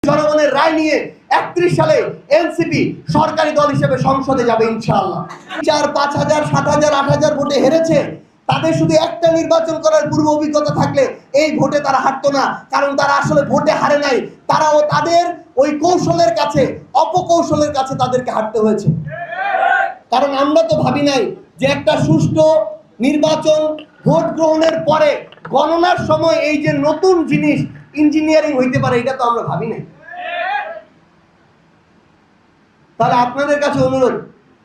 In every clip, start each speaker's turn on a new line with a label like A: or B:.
A: জনগণের রায় নিয়ে 31 সালে এনসিপি সরকারি দল হিসেবে সংসদে যাবে ইনশাআল্লাহ। 4, 5,000, 7,000, 8,000 ভোটে হেরেছে। তাদের শুধু একটা নির্বাচন করার পূর্ব অভিজ্ঞতা থাকলে এই ভোটে তারা হারতো না, কারণ তারা আসলে ভোটে হারে নাই। তারাও তাদের ওই কৌশলের কাছে, অপকৌশলের কাছে তাদেরকে হারতে হয়েছে। কারণ আমরা তো ভাবি নাই যে একটা সুষ্ঠু নির্বাচন, ভোট গ্রহণের পরে গণনার সময় এই যে নতুন জিনিস ইঞ্জিনিয়ারিং হইতে পারে, এটা তো আমরা ভাবি নাই। তাহলে আপনাদের কাছে অনুরোধ,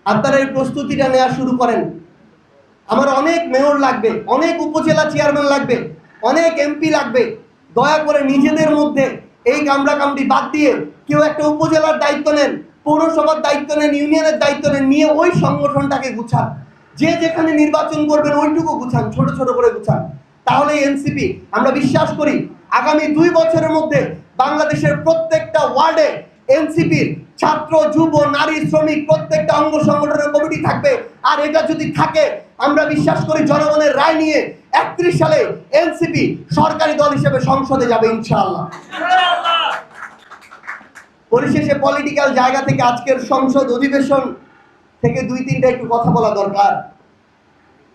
A: আপনারা এই প্রস্তুতিটা নেওয়া শুরু করেন। আমার অনেক মেয়র লাগবে, অনেক উপজেলা চেয়ারম্যান লাগবে, অনেক এমপি লাগবে। দয়া করে নিজেদের মধ্যে এই কামড়াকামড়ি বাদ দিয়ে কেউ একটা উপজেলার দায়িত্ব নেন, পৌরসভার দায়িত্ব নেন, ইউনিয়নের দায়িত্ব নেন, নিয়ে ওই সংগঠনটাকে গুছান। যে যেখানে নির্বাচন করবেন ওইটুকু গুছান, ছোট ছোট করে গুছান। তাহলে এনসিপি, আমরা বিশ্বাস করি আগামী 2 বছরের মধ্যে বাংলাদেশের প্রত্যেকটা ওয়ার্ডে এনসিপির ছাত্র, যুব, নারী, শ্রমিক প্রত্যেকটা অঙ্গ সংগঠনের কমিটি থাকবে। আর এটা যদি থাকে, আমরা বিশ্বাস করি জনগণের রায় নিয়ে 31 সালে এনসিপি সরকারি দল হিসেবে সংসদে যাবে ইনশাআল্লাহ। পরিশেষে পলিটিক্যাল জায়গা থেকে আজকের সংসদ অধিবেশন থেকে 2-3টা একটু কথা বলা দরকার।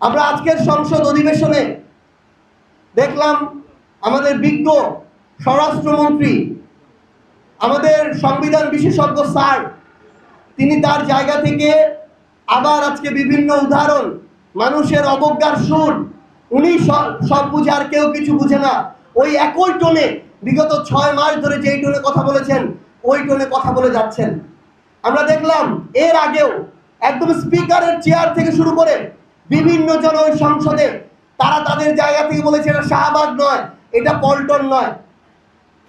A: আমরা আজকের সংসদ অধিবেশনে দেখলাম আমাদের বিজ্ঞ স্বরাষ্ট্রমন্ত্রী, আমাদের সংবিধান বিশেষজ্ঞ স্যার, তিনি তার জায়গা থেকে আবার আজকে বিভিন্ন উদাহরণ, মানুষের অবজ্ঞার সুর, উনি সব বুঝে আর কেউ কিছু বুঝে না, ওই একই টোনে বিগত 6 মাস ধরে যেই টোনে কথা বলেছেন ওই টোনে কথা বলে যাচ্ছেন। আমরা দেখলাম এর আগেও একদম স্পিকারের চেয়ার থেকে শুরু করে বিভিন্ন জন ওই সংসদে তারা তাদের জায়গা থেকে বলেছে এটা শাহবাগ নয়, এটা পল্টন নয়।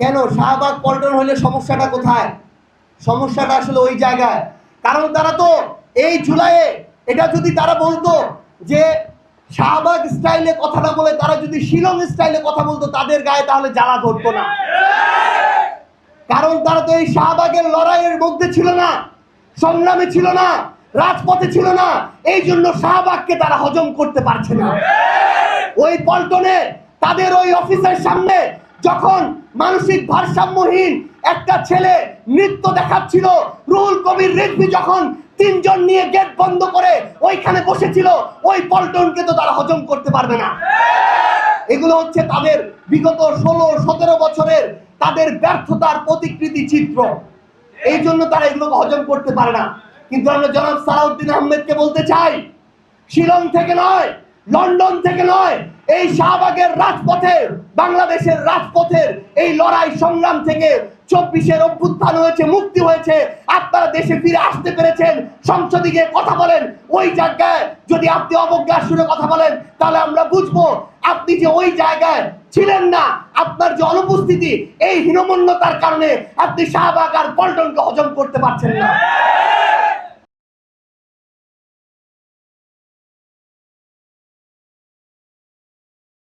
A: কেন? শাহবাগ পল্টন হলে সমস্যাটা কোথায়? সমস্যাটা আসলে ওই জায়গায়। কারণ তারা তো এই জুলাইয়ে এটা যদি তারা বলতো যে শাহবাগ স্টাইলে কথাটা বলে, তারা যদি শিলং স্টাইলে কথা বলতো তাদের গায়ে তাহলে জ্বালা ধরতো না। কারণ তারা তো এই শাহবাগের লড়াইয়ের মধ্যে ছিল না, সংগ্রামে ছিল না, রাজপথে ছিল না, এই জন্য শাহবাগকে তারা হজম করতে পারছে না। ওই পল্টনে তাদের ওই অফিসের সামনে যখন মানসিক ভারসাম্যহীন একটা ছেলে নৃত্য দেখাচ্ছিল, রুহুল কবির রিজভী যখন 3 জন নিয়ে গেট বন্ধ করে ওইখানে বসেছিল, ওই পল্টনকে তো তারা হজম করতে পারবে না। এগুলো হচ্ছে তাদের বিগত 16-17 বছরের তাদের ব্যর্থতার প্রতিকৃতি চিত্র। এই জন্য তারা এগুলোকে হজম করতে পারে না। কিন্তু আমরা জনাব সালাউদ্দিন আহমেদকে বলতে চাই, শিলং থেকে নয়, লন্ডন থেকে নয়, এই শাহবাগের রাজপথে, বাংলাদেশের রাজপথের এই লড়াই সংগ্রাম থেকে 24-এর অভ্যুত্থান হয়েছে, মুক্তি হয়েছে। আপনারা দেশে ফিরে আসতে পেরেছেন, সংসদে গিয়ে কথা বলেন। ওই জায়গায় যদি আপনি অবজ্ঞার সুরে কথা বলেন, তাহলে আমরা বুঝবো আপনি যে ওই জায়গায় ছিলেন না, আপনার যে অনুপস্থিতি, এই হীনমন্যতার কারণে আপনি শাহবাগ আর পল্টনকে হজম করতে পারছেন না।